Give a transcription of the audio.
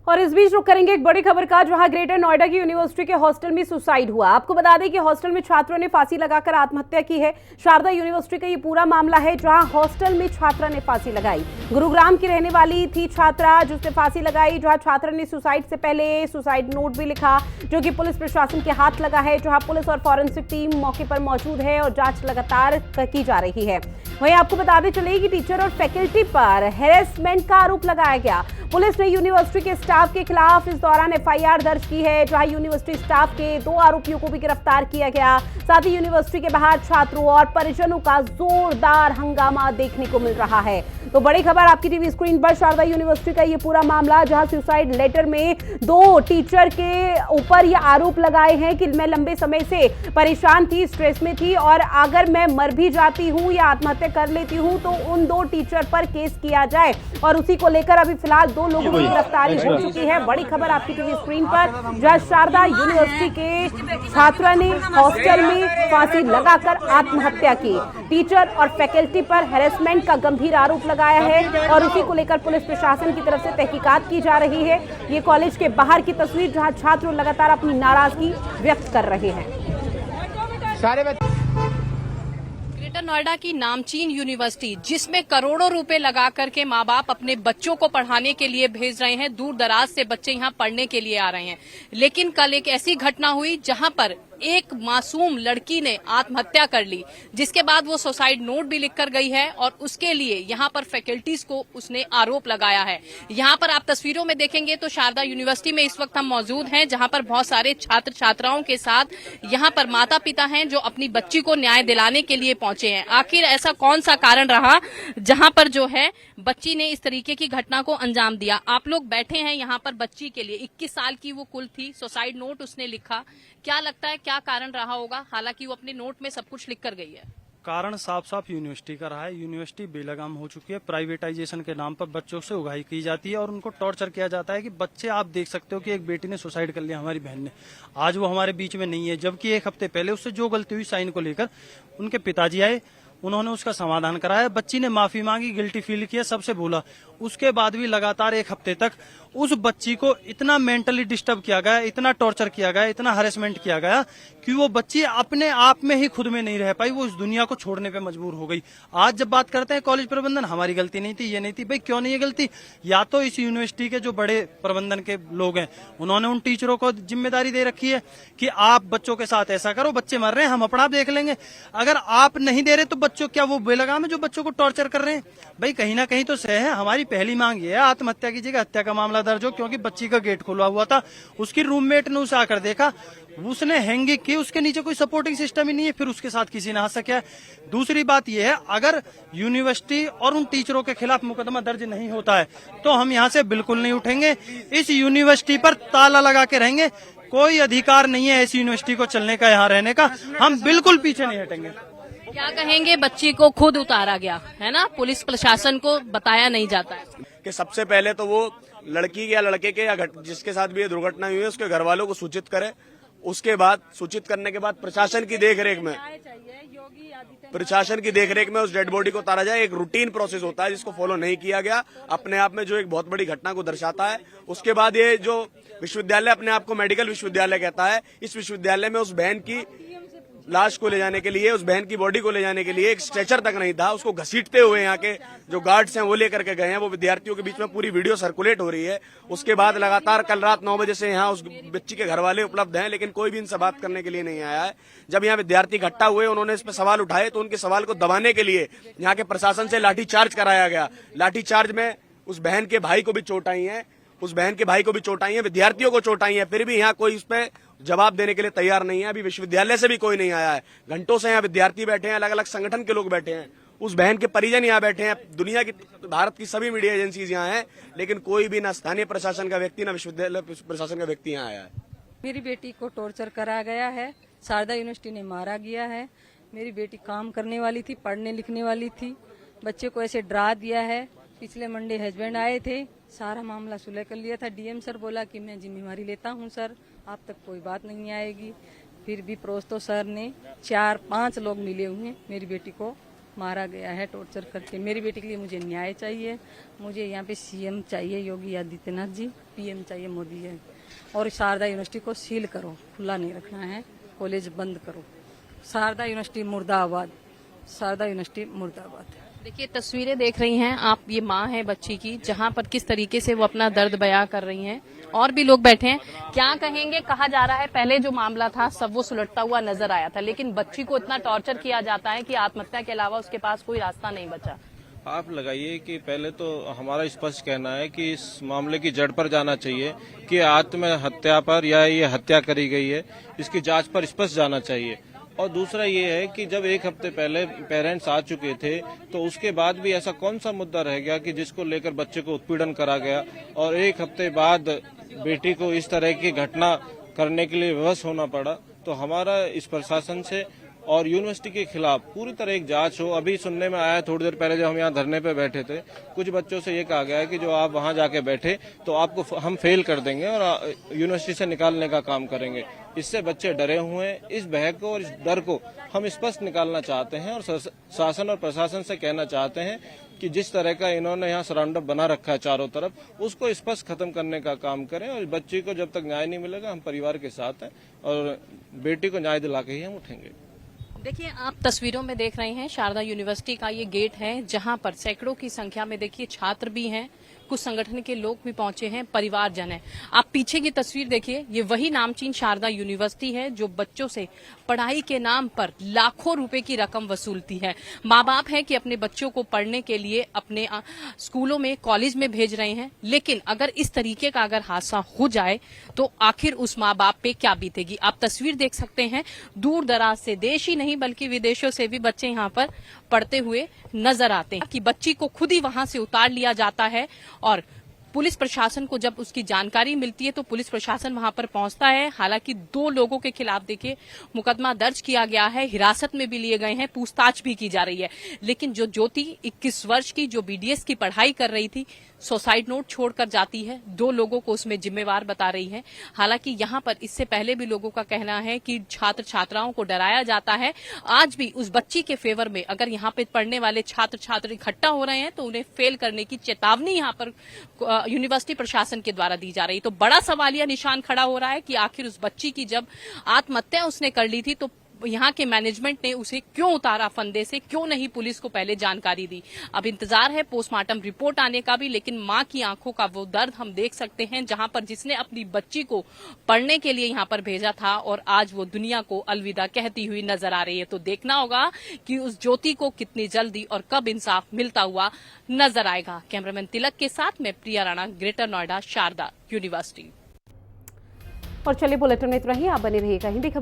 और इस बीच रुक करेंगे एक बड़ी खबर का, जहां ग्रेटर नोएडा की यूनिवर्सिटी के हॉस्टल में सुसाइड हुआ। आपको बता दें कि हॉस्टल में छात्रों ने फांसी लगाकर आत्महत्या की है। शारदा यूनिवर्सिटी का ये पूरा मामला है, जहां हॉस्टल में छात्रा ने फांसी लगाई। गुरुग्राम की रहने वाली थी छात्रा जिसने फांसी लगाई, जहां छात्रा ने सुसाइड से पहले सुसाइड नोट भी लिखा, जो कि पुलिस प्रशासन के हाथ लगा है। जहां पुलिस और फॉरेंसिक टीम मौके पर मौजूद है और जांच लगातार की जा रही है। वहीं आपको बताते चले कि टीचर और फैकल्टी पर हैरेसमेंट का आरोप लगाया गया। पुलिस ने यूनिवर्सिटी के स्टाफ के खिलाफ इस दौरान एफआईआर दर्ज की है, जहां यूनिवर्सिटी स्टाफ के 2 आरोपियों को भी गिरफ्तार किया गया। साथ ही यूनिवर्सिटी के बाहर छात्रों और परिजनों का जोरदार हंगामा देखने को मिल रहा है। तो बड़ी खबर आपकी टीवी स्क्रीन पर, शारदा यूनिवर्सिटी का ये पूरा मामला, जहां सुसाइड लेटर में 2 टीचर के ऊपर ये आरोप लगाए हैं कि मैं लंबे समय से परेशान थी, स्ट्रेस में थी, और अगर मैं मर भी जाती हूं या आत्महत्या कर लेती हूं तो उन 2 टीचर पर केस किया जाए। और उसी को लेकर अभी फिलहाल 2 लोगों की गिरफ्तारी हो चुकी है। बड़ी खबर आपकी टीवी स्क्रीन पर, जहां शारदा यूनिवर्सिटी के छात्रा ने हॉस्टल में फांसी लगाकर आत्महत्या की। टीचर और फैकल्टी पर हैरेसमेंट का गंभीर आरोप लगाया है और उसी को लेकर पुलिस प्रशासन की तरफ से तहकीकात की जा रही है। ये कॉलेज के बाहर की तस्वीर, जहां छात्र लगातार अपनी नाराजगी व्यक्त कर रहे हैं। ग्रेटर नोएडा की नामचीन यूनिवर्सिटी, जिसमें करोड़ों रुपए लगा करके माँ बाप अपने बच्चों को पढ़ाने के लिए भेज रहे हैं, दूर दराज से बच्चे यहाँ पढ़ने के लिए आ रहे हैं। लेकिन कल एक ऐसी घटना हुई जहां पर एक मासूम लड़की ने आत्महत्या कर ली, जिसके बाद वो सुसाइड नोट भी लिख कर गई है और उसके लिए यहाँ पर फैकल्टीज को उसने आरोप लगाया है। यहाँ पर आप तस्वीरों में देखेंगे तो शारदा यूनिवर्सिटी में इस वक्त हम मौजूद हैं, जहाँ पर बहुत सारे छात्र छात्राओं के साथ यहाँ पर माता पिता हैं जो अपनी बच्ची को न्याय दिलाने के लिए पहुंचे हैं। आखिर ऐसा कौन सा कारण रहा जहाँ पर जो है बच्ची ने इस तरीके की घटना को अंजाम दिया। आप लोग बैठे हैं यहाँ पर बच्ची के लिए, 21 साल की वो कुल थी, सुसाइड नोट उसने लिखा। क्या लगता है क्या कारण रहा होगा? हालांकि वो अपने नोट में सब कुछ लिख कर गई है। कारण साफ साफ यूनिवर्सिटी का रहा है। यूनिवर्सिटी बेलगाम हो चुकी है। प्राइवेटाइजेशन के नाम पर बच्चों से उगाही की जाती है और उनको टॉर्चर किया जाता है कि बच्चे, आप देख सकते हो कि एक बेटी ने सुसाइड कर लिया, हमारी बहन ने, आज वो हमारे बीच में नहीं है, जबकि 1 हफ्ते पहले उससे जो गलती हुई साइन को लेकर उनके पिताजी आए, उन्होंने उसका समाधान कराया, बच्ची ने माफी मांगी, गिल्टी फील किया, सबसे बोला। उसके बाद भी लगातार 1 हफ्ते तक उस बच्ची को इतना मेंटली डिस्टर्ब किया गया, इतना टॉर्चर किया गया, इतना हैरेसमेंट किया गया कि वो बच्ची अपने आप में ही खुद में नहीं रह पाई, वो इस दुनिया को छोड़ने पे मजबूर हो गई। आज जब बात करते हैं कॉलेज प्रबंधन, हमारी गलती नहीं थी, ये नहीं थी, भाई क्यों नहीं है गलती? या तो इस यूनिवर्सिटी के जो बड़े प्रबंधन के लोग हैं, उन्होंने उन टीचरों को जिम्मेदारी दे रखी है कि आप बच्चों के साथ ऐसा करो, बच्चे मर रहे हैं, हम अपना आप देख लेंगे। अगर आप नहीं दे रहे तो बच्चों, क्या वो बेलगाम है जो बच्चों को टॉर्चर कर रहे हैं? भाई कहीं ना कहीं तो सह है। हमारी पहली मांग ये है, आत्महत्या कीजिएगा, हत्या का मामला दर्ज हो, क्योंकि बच्ची का गेट खुला हुआ था, उसकी रूममेट ने उसे आकर देखा, उसने हैंगिंग की, उसके नीचे कोई सपोर्टिंग सिस्टम ही नहीं है, फिर उसके साथ किसी ने हंस सका। दूसरी बात यह है, अगर यूनिवर्सिटी और उन टीचरों के खिलाफ मुकदमा दर्ज नहीं होता है तो हम यहाँ से बिल्कुल नहीं उठेंगे। इस यूनिवर्सिटी पर ताला लगा के रहेंगे। कोई अधिकार नहीं है ऐसी यूनिवर्सिटी को चलने का, यहाँ रहने का। हम बिल्कुल पीछे नहीं हटेंगे। क्या कहेंगे? बच्ची को खुद उतारा गया है ना, पुलिस प्रशासन को बताया नहीं जाता है कि सबसे पहले तो वो लड़की या लड़के के या जिसके साथ भी ये दुर्घटना हुई है उसके घर वालों को सूचित करे। उसके बाद सूचित करने के बाद प्रशासन की देखरेख में उस डेड बॉडी को उतारा जाए। एक रूटीन प्रोसेस होता है जिसको फॉलो नहीं किया गया, अपने आप में जो एक बहुत बड़ी घटना को दर्शाता है। उसके बाद ये जो विश्वविद्यालय अपने आप को मेडिकल विश्वविद्यालय कहता है, इस विश्वविद्यालय में उस बहन की लाश को ले जाने के लिए, उस बहन की बॉडी को ले जाने के लिए एक स्ट्रेचर तक नहीं था। उसको घसीटते हुए यहाँ के जो गार्ड्स हैं वो लेकर के गए हैं। वो विद्यार्थियों के बीच में पूरी वीडियो सर्कुलेट हो रही है। उसके बाद लगातार कल रात 9 बजे से यहाँ उस बच्ची के घर वाले उपलब्ध हैं, लेकिन कोई भी इनसे बात करने के लिए नहीं आया है। जब यहाँ विद्यार्थी इकट्ठा हुए, उन्होंने इस पर सवाल उठाए, तो उनके सवाल को दबाने के लिए यहाँ के प्रशासन से लाठीचार्ज कराया गया। लाठीचार्ज में उस बहन के भाई को भी चोट आई है, विद्यार्थियों को चोट आई है, फिर भी यहाँ कोई उस पर जवाब देने के लिए तैयार नहीं है। अभी विश्वविद्यालय से भी कोई नहीं आया है। घंटों से यहाँ विद्यार्थी बैठे हैं, अलग अलग संगठन के लोग बैठे हैं, उस बहन के परिजन यहाँ बैठे हैं, दुनिया की, भारत की सभी मीडिया एजेंसीज यहाँ हैं, लेकिन कोई भी ना स्थानीय प्रशासन का व्यक्ति, ना विश्वविद्यालय प्रशासन का व्यक्ति यहाँ आया है। मेरी बेटी को टॉर्चर करा गया है, शारदा यूनिवर्सिटी ने मारा गया है। मेरी बेटी काम करने वाली थी, पढ़ने लिखने वाली थी, बच्चे को ऐसे डरा दिया है। पिछले मंडे हस्बैंड आए थे, सारा मामला सुलह कर लिया था। डीएम सर बोला कि मैं जिम्मेवारी लेता हूं सर, आप तक कोई बात नहीं आएगी। फिर भी प्रोस्तो सर ने 4-5 लोग मिले हुए मेरी बेटी को मारा गया है टॉर्चर करके। मेरी बेटी के लिए मुझे न्याय चाहिए। मुझे यहाँ पे सीएम चाहिए योगी आदित्यनाथ जी, पीएम चाहिए मोदी जी, और शारदा यूनिवर्सिटी को सील करो, खुला नहीं रखना है, कॉलेज बंद करो। शारदा यूनिवर्सिटी मुर्दाबाद, शारदा यूनिवर्सिटी मुर्दाबाद। देखिए तस्वीरें देख रही हैं आप, ये माँ है बच्ची की, जहां पर किस तरीके से वो अपना दर्द बयां कर रही हैं। और भी लोग बैठे हैं, क्या कहेंगे? कहा जा रहा है पहले जो मामला था सब वो सुलटता हुआ नजर आया था, लेकिन बच्ची को इतना टॉर्चर किया जाता है कि आत्महत्या के अलावा उसके पास कोई रास्ता नहीं बचा। आप लगाइए कि पहले तो हमारा स्पष्ट कहना है कि इस मामले की जड़ पर जाना चाहिए कि आत्महत्या पर या ये हत्या करी गई है, इसकी जांच पर स्पष्ट जाना चाहिए। और दूसरा ये है कि जब एक हफ्ते पहले पेरेंट्स आ चुके थे तो उसके बाद भी ऐसा कौन सा मुद्दा रह गया कि जिसको लेकर बच्चे को उत्पीड़न करा गया, और एक हफ्ते बाद बेटी को इस तरह की घटना करने के लिए विवश होना पड़ा। तो हमारा इस प्रशासन से और यूनिवर्सिटी के खिलाफ पूरी तरह एक जांच हो। अभी सुनने में आया थोड़ी देर पहले जब हम यहाँ धरने पे बैठे थे, कुछ बच्चों से ये कहा गया है कि जो आप वहाँ जाके बैठे तो आपको हम फेल कर देंगे और यूनिवर्सिटी से निकालने का काम करेंगे। इससे बच्चे डरे हुए हैं। इस भय को और इस डर को हम स्पष्ट निकालना चाहते हैं और शासन और प्रशासन से कहना चाहते हैं कि जिस तरह का इन्होंने यहाँ सराउंडअप बना रखा है चारों तरफ, उसको स्पष्ट खत्म करने का काम करें। और बच्ची को जब तक न्याय नहीं मिलेगा हम परिवार के साथ हैं और बेटी को न्याय दिला के ही हम उठेंगे। देखिए आप तस्वीरों में देख रहे हैं शारदा यूनिवर्सिटी का ये गेट है, जहां पर सैकड़ों की संख्या में देखिए छात्र भी हैं, कुछ संगठन के लोग भी पहुंचे हैं, परिवारजन है। आप पीछे की तस्वीर देखिए, ये वही नामचीन शारदा यूनिवर्सिटी है जो बच्चों से पढ़ाई के नाम पर लाखों रुपए की रकम वसूलती है। माँ बाप है कि अपने बच्चों को पढ़ने के लिए अपने स्कूलों में, कॉलेज में भेज रहे हैं, लेकिन अगर इस तरीके का अगर हादसा हो जाए तो आखिर उस माँ बाप पे क्या बीतेगी। आप तस्वीर देख सकते हैं, दूर दराज से, देश ही नहीं बल्कि विदेशों से भी बच्चे यहाँ पर पढ़ते हुए नजर आते हैं कि बच्ची को खुद ही वहां से उतार लिया जाता है। और पुलिस प्रशासन को जब उसकी जानकारी मिलती है तो पुलिस प्रशासन वहां पर पहुंचता है। हालांकि 2 लोगों के खिलाफ देखिए मुकदमा दर्ज किया गया है, हिरासत में भी लिए गए हैं, पूछताछ भी की जा रही है। लेकिन जो ज्योति 21 वर्ष की जो बीडीएस की पढ़ाई कर रही थी, सुसाइड नोट छोड़कर जाती है, 2 लोगों को उसमें जिम्मेवार बता रही है। हालांकि यहाँ पर इससे पहले भी लोगों का कहना है कि छात्र छात्राओं को डराया जाता है। आज भी उस बच्ची के फेवर में अगर यहाँ पे पढ़ने वाले छात्र छात्र इकट्ठा हो रहे हैं तो उन्हें फेल करने की चेतावनी यहाँ पर यूनिवर्सिटी प्रशासन के द्वारा दी जा रही। तो बड़ा सवालिया निशान खड़ा हो रहा है कि आखिर उस बच्ची की जब आत्महत्या उसने कर ली थी तो यहाँ के मैनेजमेंट ने उसे क्यों उतारा फंदे से, क्यों नहीं पुलिस को पहले जानकारी दी। अब इंतजार है पोस्टमार्टम रिपोर्ट आने का भी, लेकिन माँ की आंखों का वो दर्द हम देख सकते हैं, जहां पर जिसने अपनी बच्ची को पढ़ने के लिए यहाँ पर भेजा था और आज वो दुनिया को अलविदा कहती हुई नजर आ रही है। तो देखना होगा कि उस ज्योति को कितनी जल्दी और कब इंसाफ मिलता हुआ नजर आएगा। कैमरामैन तिलक के साथ मैं प्रिया राणा, ग्रेटर नोएडा, शारदा यूनिवर्सिटी। और चलिए बुलेटिन में इतना ही। आप बने रहिएगा हिंदी खबर